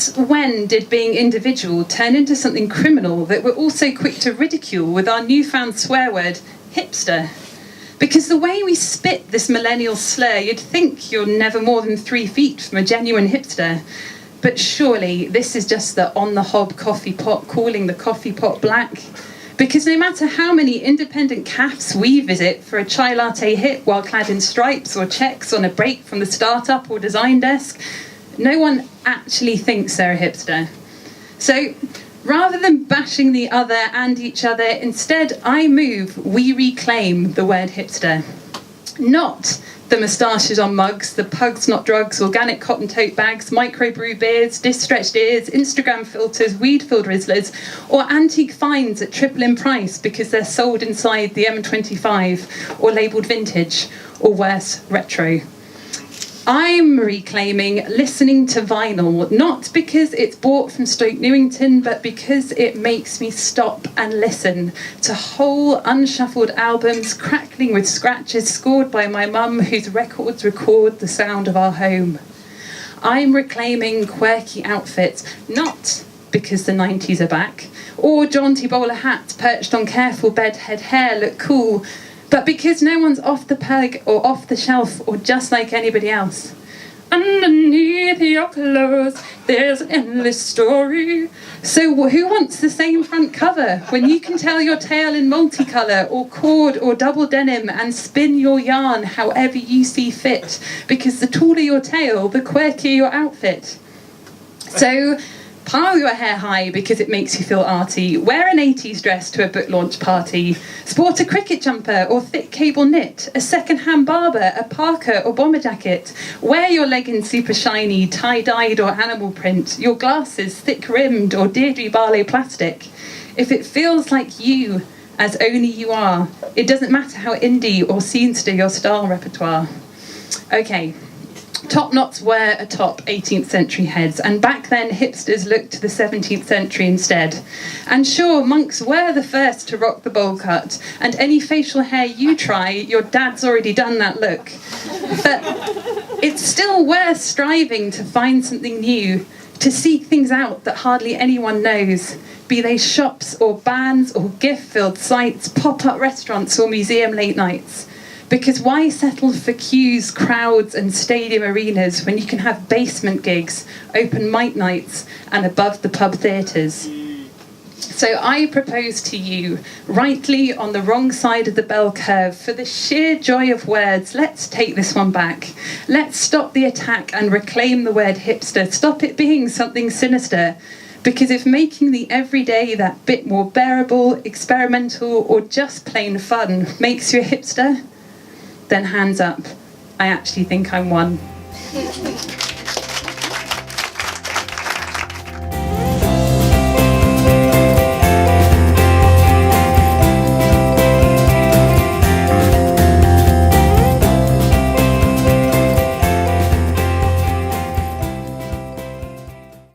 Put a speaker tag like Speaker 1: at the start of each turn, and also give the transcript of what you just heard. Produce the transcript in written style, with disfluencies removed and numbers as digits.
Speaker 1: Since when did being individual turn into something criminal that we're also quick to ridicule with our newfound swear word, hipster? Because the way we spit this millennial slur, you'd think you're never more than 3 feet from a genuine hipster. But surely this is just the on-the-hob coffee pot calling the coffee pot black. Because no matter how many independent cafes we visit for a chai latte hit while clad in stripes or checks on a break from the startup or design desk, no one actually thinks they're a hipster. So rather than bashing the other and each other, instead I move we reclaim the word hipster. Not the moustaches on mugs, the pugs not drugs, organic cotton tote bags, microbrew beers, dish-stretched ears, Instagram filters, weed-filled Rizzlers, or antique finds at triple in price because they're sold inside the M25 or labelled vintage, or worse, retro. I'm reclaiming listening to vinyl, not because it's bought from Stoke Newington, but because it makes me stop and listen to whole unshuffled albums crackling with scratches scored by my mum, whose records record the sound of our home. I'm reclaiming quirky outfits, not because the 90s are back, or jaunty bowler hats perched on careful bedhead hair look cool, but because no one's off the peg or off the shelf or just like anybody else. Underneath your clothes, there's an endless story. So who wants the same front cover when you can tell your tale in multicolour or cord or double denim and spin your yarn however you see fit? Because the taller your tail, the quirkier your outfit. So pile your hair high because it makes you feel arty. Wear an 80s dress to a book launch party. Sport a cricket jumper or thick cable knit. A second-hand Barber, a parka or bomber jacket. Wear your leggings super shiny, tie-dyed or animal print. Your glasses thick-rimmed or Deirdre Barlow plastic. If it feels like you, as only you are, it doesn't matter how indie or scenester your style repertoire. Okay. Top knots were atop 18th century heads, and back then hipsters looked to the 17th century instead. And sure, monks were the first to rock the bowl cut, and any facial hair you try, your dad's already done that look. But it's still worth striving to find something new, to seek things out that hardly anyone knows, be they shops or bands or gift-filled sites, pop-up restaurants or museum late nights. Because why settle for queues, crowds and stadium arenas when you can have basement gigs, open mic nights and above the pub theatres? So I propose to you, rightly on the wrong side of the bell curve, for the sheer joy of words, let's take this one back. Let's stop the attack and reclaim the word hipster. Stop it being something sinister. Because if making the everyday that bit more bearable, experimental or just plain fun makes you a hipster, then hands up. I actually think I'm one.